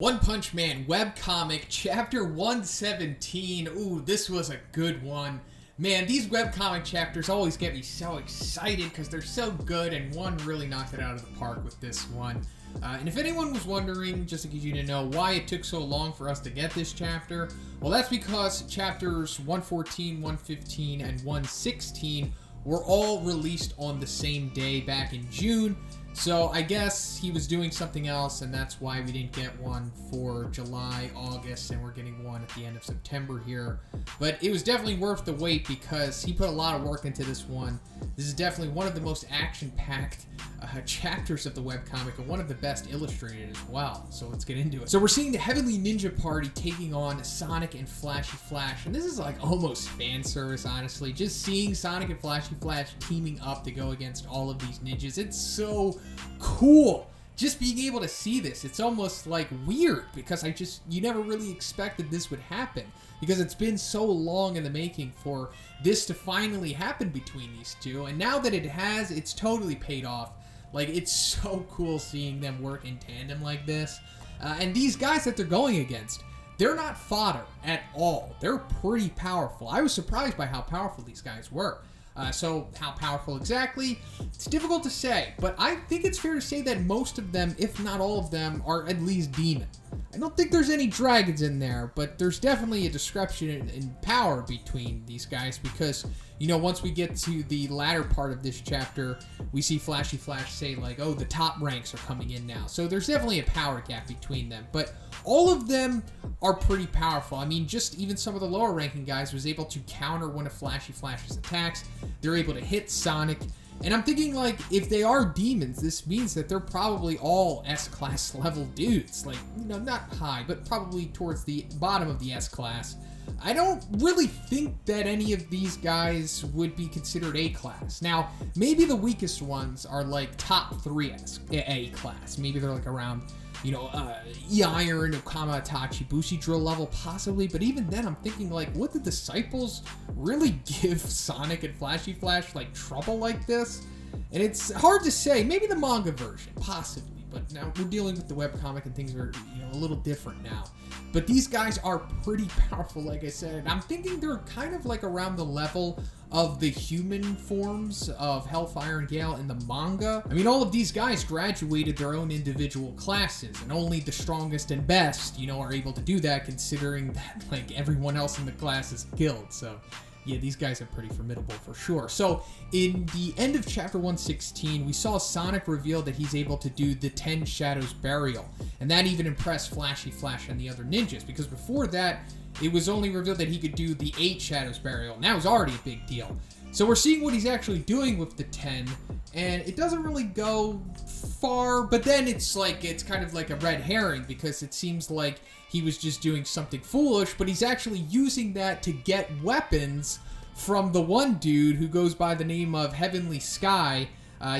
One Punch Man webcomic, chapter 117. Ooh, this was a good one. Man, these webcomic chapters always get me so excited because they're so good, and one really knocked it out of the park with this one. And if anyone was wondering, just to get you to know why it took so long for us to get this chapter, well, that's because chapters 114, 115, and 116 were all released on the same day back in June. So I guess he was doing something else, and that's why we didn't get one for July, August, and we're getting one at the end of September here. But it was definitely worth the wait because he put a lot of work into this one. This is definitely one of the most action-packed chapters of the webcomic, and one of the best illustrated as well. So let's get into it. So we're seeing the Heavenly Ninja Party taking on Sonic and Flashy Flash, and this is like almost fan service, honestly. Just seeing Sonic and Flashy Flash teaming up to go against all of these ninjas, it's so cool. Just being able to see this, it's almost like weird because you never really expected this would happen because it's been so long in the making for this to finally happen between these two, and now that it has, it's totally paid off. Like, it's so cool seeing them work in tandem like this. And these guys that they're going against, they're not fodder at all. They're pretty powerful. I was surprised by how powerful these guys were. So how powerful exactly? It's difficult to say, but I think it's fair to say that most of them, if not all of them, are at least demon. I don't think there's any dragons in there, but there's definitely a discrepancy in power between these guys because, you know, once we get to the latter part of this chapter, we see Flashy Flash say, like, oh, the top ranks are coming in now. So there's definitely a power gap between them, but all of them are pretty powerful. I mean, just even some of the lower ranking guys was able to counter one of Flashy Flash's attacks. They're able to hit Sonic. And I'm thinking, like, if they are demons, this means that they're probably all S-class level dudes. Like, you know, not high, but probably towards the bottom of the S-class. I don't really think that any of these guys would be considered A-class. Now, maybe the weakest ones are, like, top 3 A-class. Maybe they're, like, around, you know, E-Iron, Okama, Itachi, Bushi Drill level, possibly. But even then, I'm thinking, like, would the Disciples really give Sonic and Flashy Flash, like, trouble like this? And it's hard to say. Maybe the manga version, possibly. But now we're dealing with the webcomic and things are, you know, a little different now. But these guys are pretty powerful, like I said. And I'm thinking they're kind of like around the level of the human forms of Hellfire and Gale in the manga. I mean, all of these guys graduated their own individual classes, and only the strongest and best, you know, are able to do that, considering that, like, everyone else in the class is killed. So yeah, these guys are pretty formidable for sure. So in the end of chapter 116, we saw Sonic reveal that he's able to do the 10 Shadows Burial. And that even impressed Flashy Flash and the other ninjas, because before that, it was only revealed that he could do the 8 Shadows Burial. And that was already a big deal. So we're seeing what he's actually doing with the 10, and it doesn't really go far, but then it's kind of like a red herring, because it seems like he was just doing something foolish, but he's actually using that to get weapons from the one dude who goes by the name of Heavenly Sky.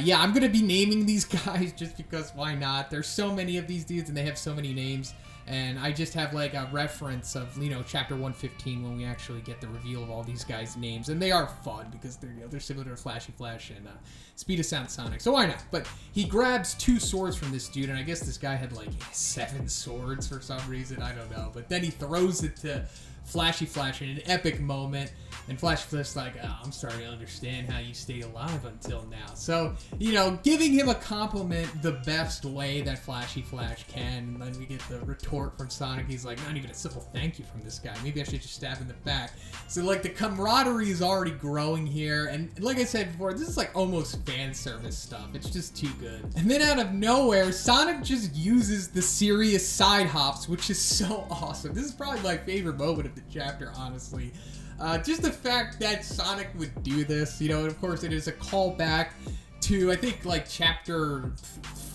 Yeah, I'm going to be naming these guys just because why not? There's so many of these dudes and they have so many names. And I just have like a reference of, you know, chapter 115 when we actually get the reveal of all these guys' names. And they are fun because they're, you know, they're similar to Flashy Flash and Speed of Sound Sonic. So why not? But he grabs 2 swords from this dude, and I guess this guy had like 7 swords for some reason. I don't know. But then he throws it to Flashy Flash in an epic moment. And Flashy Flash's like, oh, I'm starting to understand how you stayed alive until now. So, you know, giving him a compliment the best way that Flashy Flash can. And then we get the retort from Sonic. He's like, not even a simple thank you from this guy. Maybe I should just stab in the back. So, like, the camaraderie is already growing here. And like I said before, this is like almost fan service stuff. It's just too good. And then out of nowhere, Sonic just uses the serious side hops, which is so awesome. This is probably my favorite moment of the chapter, honestly. Just the fact that Sonic would do this, you know, and of course it is a callback to, I think, like chapter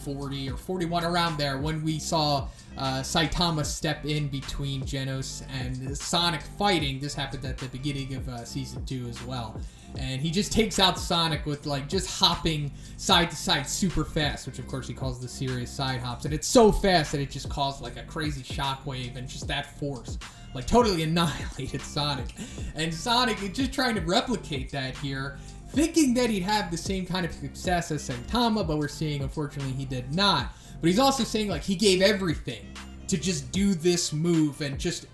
40 or 41, around there, when we saw Saitama step in between Genos and Sonic fighting. This happened at the beginning of Season 2 as well. And he just takes out Sonic with, like, just hopping side to side super fast, which of course he calls the serious side hops. And it's so fast that it just caused, like, a crazy shockwave, and just that force, like, totally annihilated Sonic. And Sonic is just trying to replicate that here, thinking that he'd have the same kind of success as Saitama, but we're seeing, unfortunately, he did not. But he's also saying, like, he gave everything. to just do this move and just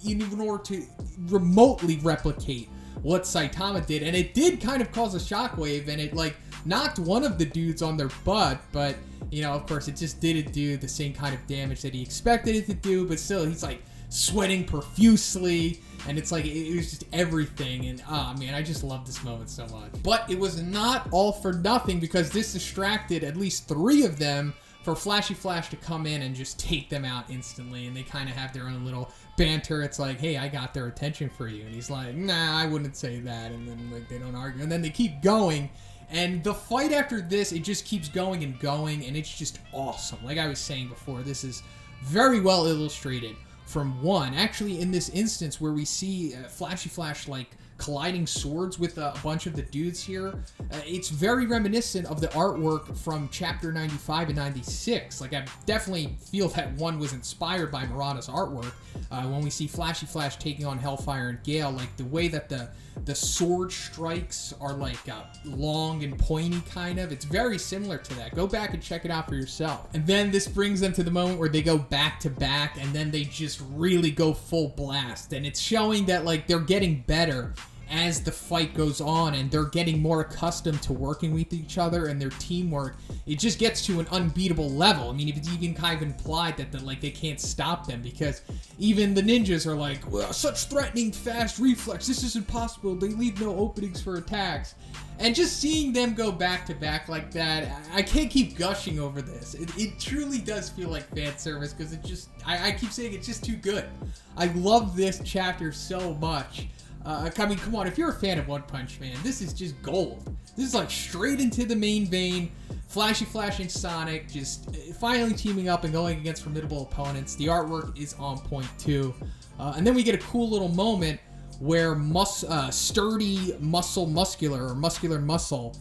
in order to remotely replicate what Saitama did. And it did kind of cause a shockwave, and it like knocked one of the dudes on their butt, but you know, of course, it just didn't do the same kind of damage that he expected it to do. But still, he's like sweating profusely, and it's like it was just everything. And man, I just love this moment so much. But it was not all for nothing, because this distracted at least 3 of them for Flashy Flash to come in and just take them out instantly. And they kind of have their own little banter. It's like, hey, I got their attention for you. And he's like, nah, I wouldn't say that. And then like they don't argue, and then they keep going. And the fight after this, it just keeps going, and it's just awesome. Like I was saying before, this is very well illustrated from one. Actually, in this instance where we see Flashy Flash like colliding swords with a bunch of the dudes here, it's very reminiscent of the artwork from chapter 95 and 96. Like I definitely feel that one was inspired by Murata's artwork. When we see Flashy Flash taking on Hellfire and Gale, like the way that the sword strikes are like long and pointy kind of. It's very similar to that. Go back and check it out for yourself. And then this brings them to the moment where they go back to back, and then they just really go full blast. And it's showing that like they're getting better as the fight goes on, and they're getting more accustomed to working with each other, and their teamwork, it just gets to an unbeatable level. I mean, it's even kind of implied that they can't stop them, because even the ninjas are like, well, such threatening fast reflex, this is impossible, they leave no openings for attacks. And just seeing them go back to back like that, I can't keep gushing over this. It truly does feel like fan service, because it just, I keep saying it's just too good. I love this chapter so much. I mean, come on, if you're a fan of One Punch Man, this is just gold. This is like straight into the main vein. Flashy Flash and Sonic just finally teaming up and going against formidable opponents. The artwork is on point too. And then we get a cool little moment where sturdy muscular muscle,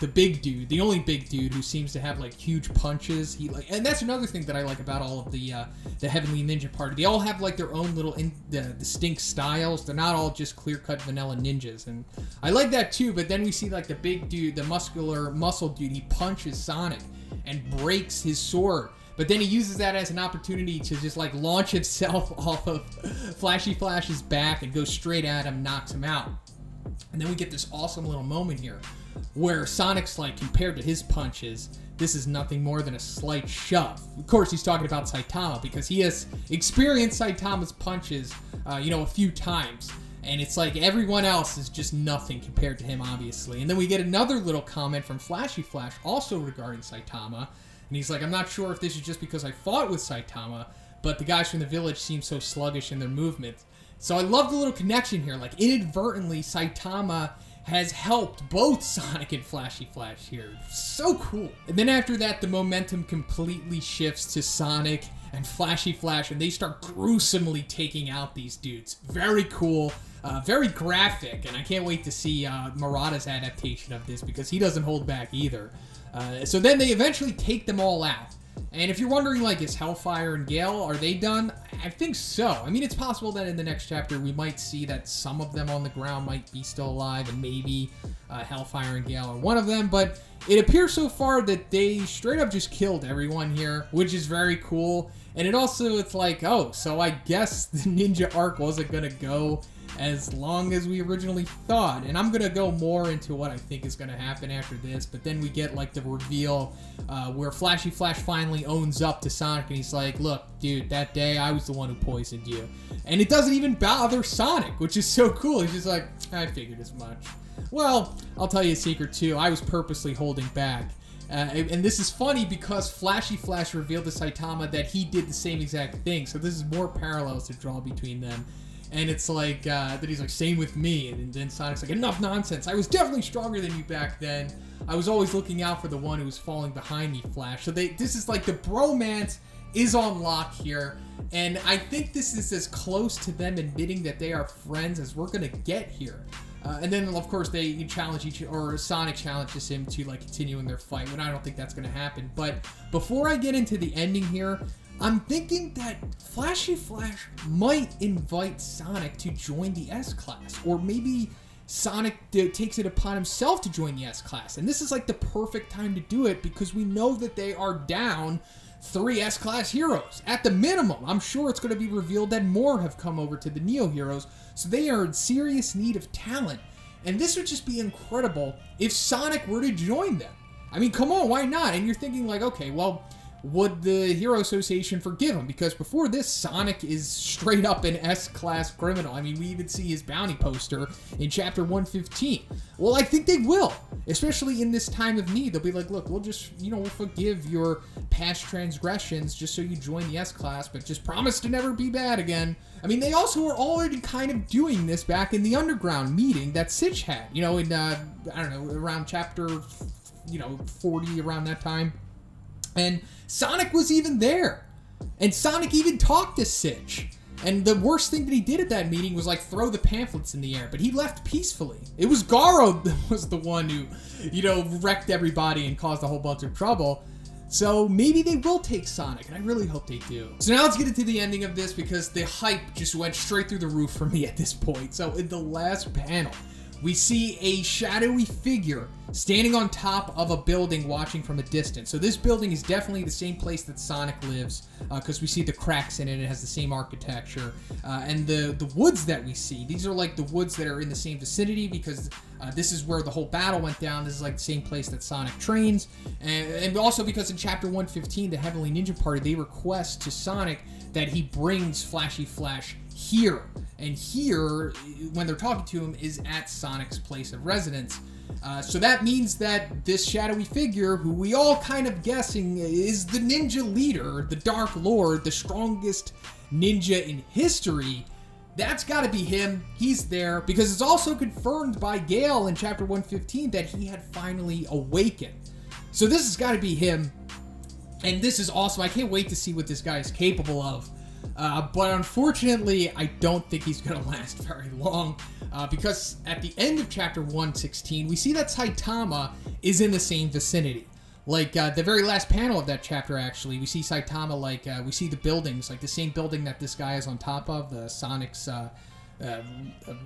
the big dude, the only big dude who seems to have like huge punches. And that's another thing that I like about all of the Heavenly Ninja Party. They all have like their own little distinct styles. They're not all just clear-cut vanilla ninjas, and I like that too. But then we see like the big dude, the muscle dude. He punches Sonic and breaks his sword. But then he uses that as an opportunity to just like launch himself off of Flashy Flash's back and go straight at him, knocks him out. And then we get this awesome little moment here where Sonic's like, compared to his punches, this is nothing more than a slight shove. Of course, he's talking about Saitama, because he has experienced Saitama's punches, a few times. And it's like everyone else is just nothing compared to him, obviously. And then we get another little comment from Flashy Flash, also regarding Saitama. And he's like, I'm not sure if this is just because I fought with Saitama, but the guys from the village seem so sluggish in their movement. So I love the little connection here. Like, inadvertently, Saitama has helped both Sonic and Flashy Flash here. So cool. And then after that, the momentum completely shifts to Sonic and Flashy Flash, and they start gruesomely taking out these dudes. Very cool. Very graphic, and I can't wait to see Murata's adaptation of this, because he doesn't hold back either. So then they eventually take them all out. And if you're wondering, like, is Hellfire and Gale, are they done? I think so. I mean, it's possible that in the next chapter we might see that some of them on the ground might be still alive, and maybe Hellfire and Gale are one of them, but it appears so far that they straight up just killed everyone here, which is very cool. And it also, it's like, oh, so I guess the ninja arc wasn't gonna go as long as we originally thought. And I'm gonna go more into what I think is gonna happen after this, but then we get like the reveal where Flashy Flash finally owns up to Sonic, and he's like, look, dude, that day I was the one who poisoned you. And it doesn't even bother Sonic, which is so cool. He's just like, I figured as much. Well, I'll tell you a secret too. I was purposely holding back. And this is funny because Flashy Flash revealed to Saitama that he did the same exact thing. So this is more parallels to draw between them. And it's like, that he's like, same with me. And then Sonic's like, enough nonsense. I was definitely stronger than you back then. I was always looking out for the one who was falling behind me, Flash. So this is like, the bromance is on lock here. And I think this is as close to them admitting that they are friends as we're going to get here. And then, of course, they challenge Sonic challenges him to, like, continue in their fight, when I don't think that's going to happen. But before I get into the ending here, I'm thinking that Flashy Flash might invite Sonic to join the S-Class. Or maybe Sonic takes it upon himself to join the S-Class. And this is, like, the perfect time to do it, because we know that they are down 3 S-Class heroes. At the minimum, I'm sure it's going to be revealed that more have come over to the Neo heroes, so they are in serious need of talent. And this would just be incredible if Sonic were to join them. I mean, come on, why not? And you're thinking like, okay, well, would the Hero Association forgive him? Because before this, Sonic is straight up an S-Class criminal. I mean, we even see his bounty poster in Chapter 115. Well, I think they will, especially in this time of need. They'll be like, look, we'll just, we'll forgive your past transgressions just so you join the S-Class, but just promise to never be bad again. I mean, they also were already kind of doing this back in the Underground meeting that Sitch had, in, I don't know, around Chapter, 40, around that time. And Sonic was even there. And Sonic even talked to Sitch. And the worst thing that he did at that meeting was, like, throw the pamphlets in the air. But he left peacefully. It was Garo that was the one who, wrecked everybody and caused a whole bunch of trouble. So maybe they will take Sonic, and I really hope they do. So now let's get into the ending of this, because the hype just went straight through the roof for me at this point. So in the last panel, we see a shadowy figure standing on top of a building watching from a distance. So this building is definitely the same place that Sonic lives, because we see the cracks in it. It has the same architecture. And the woods that we see, these are like the woods that are in the same vicinity, because this is where the whole battle went down. This is like the same place that Sonic trains. And also because in Chapter 115, the Heavenly Ninja Party, they request to Sonic that he brings Flashy Flash here. And here, when they're talking to him, is at Sonic's place of residence. So that means that this shadowy figure, who we all kind of guessing is the ninja leader, the Dark Lord, the strongest ninja in history, that's got to be him. He's there, because it's also confirmed by Gale in Chapter 115 that he had finally awakened. So this has got to be him. And this is awesome. I can't wait to see what this guy is capable of. But unfortunately, I don't think he's going to last very long, because at the end of Chapter 116, we see that Saitama is in the same vicinity. Like, the very last panel of that chapter, actually, we see Saitama, like, we see the buildings, like the same building that this guy is on top of, the Sonic's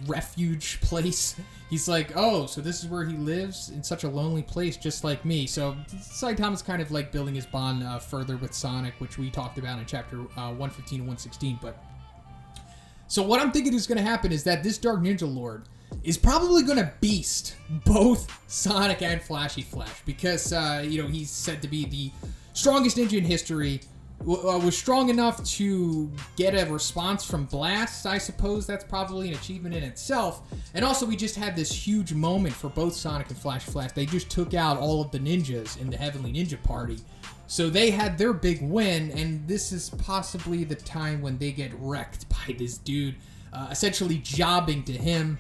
refuge place. He's like, oh, so this is where he lives, in such a lonely place, just like me. So Saitama's kind of like building his bond further with Sonic, which we talked about in Chapter 115 and 116. But so what I'm thinking is going to happen is that this Dark Ninja Lord is probably going to beast both Sonic and Flashy Flash, because he's said to be the strongest ninja in history. Was strong enough to get a response from Blast. I suppose that's probably an achievement in itself. And also, we just had this huge moment for both Sonic and Flash. They just took out all of the ninjas in the Heavenly Ninja Party. So they had their big win, and this is possibly the time when they get wrecked by this dude, essentially jobbing to him.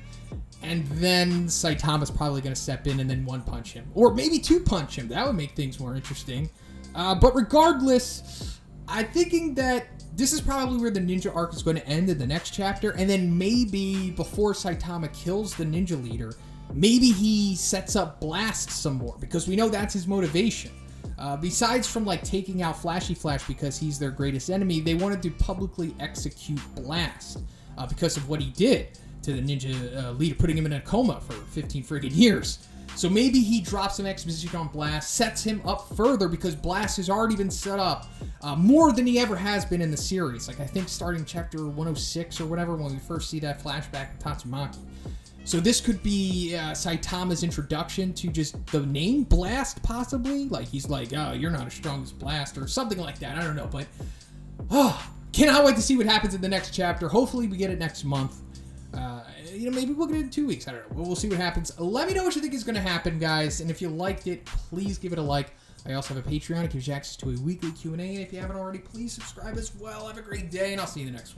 And then Saitama's probably going to step in and then one-punch him. Or maybe two-punch him. That would make things more interesting. But regardless, I'm thinking that this is probably where the ninja arc is going to end in the next chapter, and then maybe before Saitama kills the ninja leader, maybe he sets up Blast some more, because we know that's his motivation. Besides from like taking out Flashy Flash because he's their greatest enemy, they wanted to publicly execute Blast because of what he did to the ninja leader, putting him in a coma for 15 friggin' years. So maybe he drops some exposition on Blast, sets him up further, because Blast has already been set up more than he ever has been in the series. Like, I think starting Chapter 106 or whatever, when we first see that flashback of Tatsumaki. So this could be Saitama's introduction to just the name Blast, possibly. Like, he's like, oh, you're not as strong as Blast, or something like that. I don't know, but cannot wait to see what happens in the next chapter. Hopefully we get it next month. Maybe we'll get it in 2 weeks. I don't know. We'll see what happens. Let me know what you think is going to happen, guys. And if you liked it, please give it a like. I also have a Patreon. It gives you access to a weekly Q&A. And if you haven't already, please subscribe as well. Have a great day, and I'll see you in the next one.